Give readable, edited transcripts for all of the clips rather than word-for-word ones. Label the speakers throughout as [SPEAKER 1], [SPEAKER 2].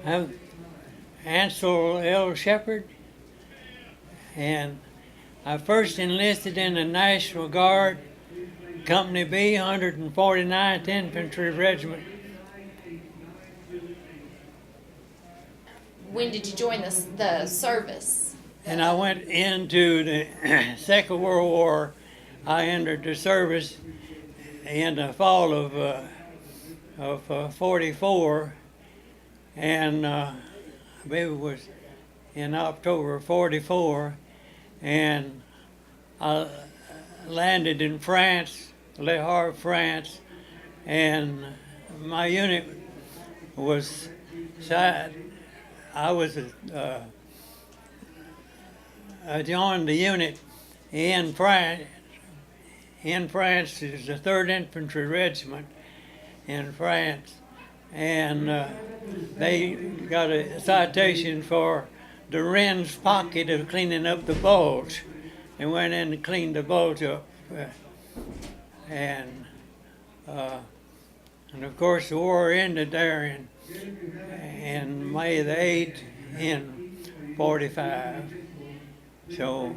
[SPEAKER 1] I'm Ancil Shepherd, and I first enlisted in the National Guard, Company B, 149th Infantry Regiment.
[SPEAKER 2] When did you join the service?
[SPEAKER 1] And I went into the Second World War. I entered the service in the fall of 44, and I believe it was in October of 44, and I landed in France, Le Havre, France, and my unit was, I joined the unit in France. In France is the 3rd Infantry Regiment in France, and they got a citation for the Wren's pocket of cleaning up the bulge. They went in and cleaned the bulge up, and of course the war ended there in May the 8th in 45. So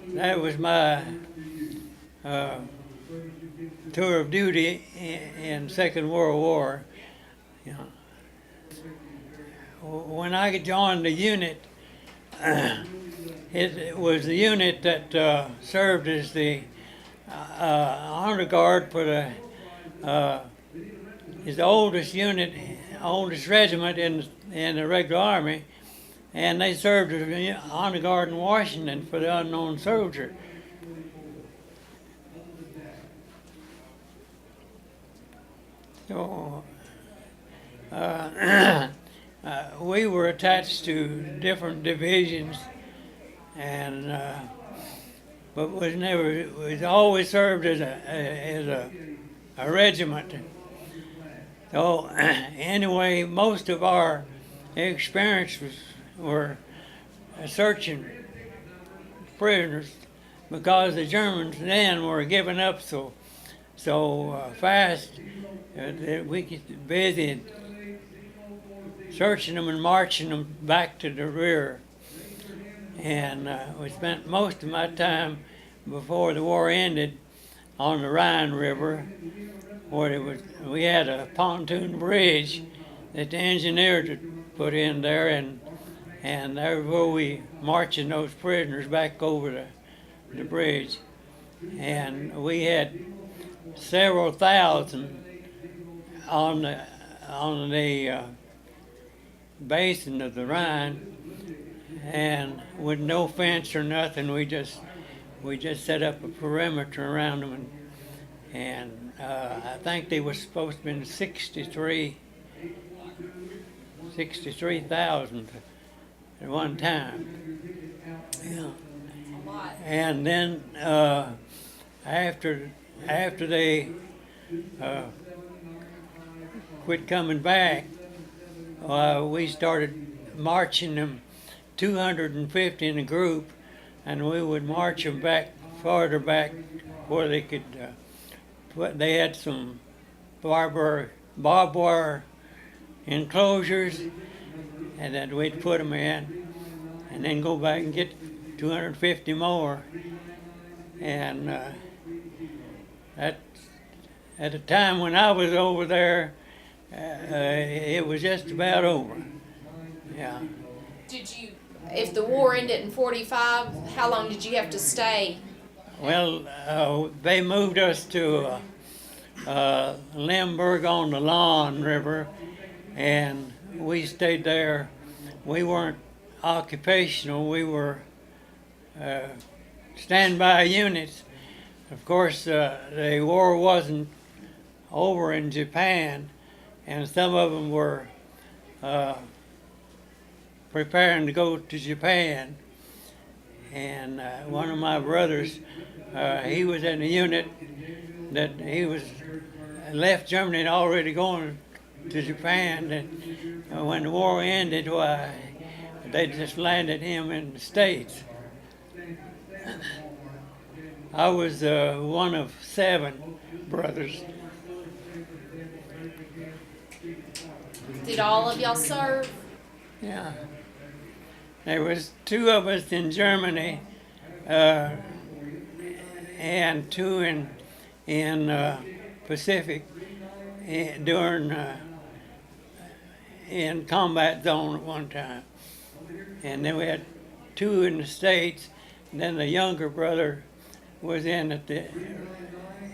[SPEAKER 1] that was my tour of duty in Second World War. You know, when I joined the unit, it was the unit that served as the honor guard for is the oldest unit, oldest regiment in the regular army, and they served as the honor guard in Washington for the unknown soldier. So we were attached to different divisions, and but was always served as a regiment. So anyway, most of our experiences were searching prisoners, because the Germans then were giving up so fast that we get busy searching them and marching them back to the rear. And we spent most of my time before the war ended on the Rhine River, where we had a pontoon bridge that the engineers had put in there, and there were we marching those prisoners back over the bridge. And we had several thousand on the basin of the Rhine, and with no fence or nothing, we just set up a perimeter around them, and I think they were supposed to be 63,000 at one time. Yeah. And then after they quit coming back, we started marching them 250 in a group, and we would march them back farther back where they could they had some barbed wire enclosures, and then we'd put them in and then go back and get 250 more. And at the time when I was over there, it was just about over. Yeah.
[SPEAKER 2] If the war ended in 45, how long did you have to stay?
[SPEAKER 1] Well, they moved us to Limburg on the Lahn River, and we stayed there. We weren't occupational, we were standby units. Of course, the war wasn't over in Japan, and some of them were preparing to go to Japan. And one of my brothers, he was in a unit that he was left Germany and already going to Japan. And when the war ended, why, they just landed him in the States. I was one of 7 brothers.
[SPEAKER 2] Did all of y'all serve?
[SPEAKER 1] Yeah. There was two of us in Germany, and two in Pacific during in combat zone at one time, and then we had two in the States. And then the younger brother was in the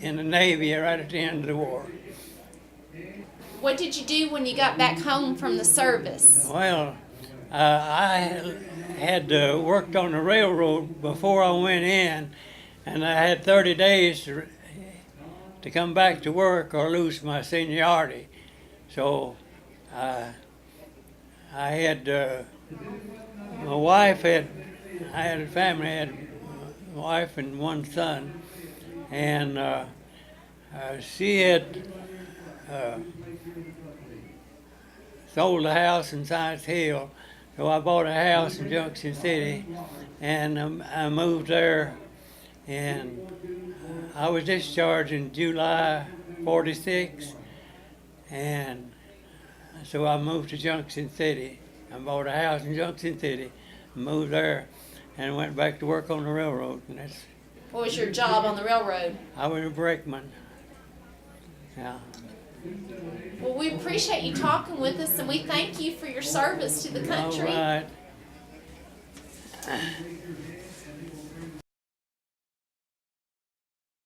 [SPEAKER 1] Navy right at the end of the war.
[SPEAKER 2] What did you do when you got back home from the service?
[SPEAKER 1] Well, I had worked on the railroad before I went in, and I had 30 days to come back to work or lose my seniority. So I had my wife had I had a family. I had a wife and one son, and she had sold a house in Science Hill, so I bought a house in Junction City, and I moved there, and I was discharged in July '46, and so I moved to Junction City. I bought a house in Junction City, moved there, and went back to work on the railroad. And
[SPEAKER 2] What was your job on the railroad?
[SPEAKER 1] I was a brakeman. Yeah.
[SPEAKER 2] Well, we appreciate you talking with us, and we thank you for your service to the country.
[SPEAKER 1] All right.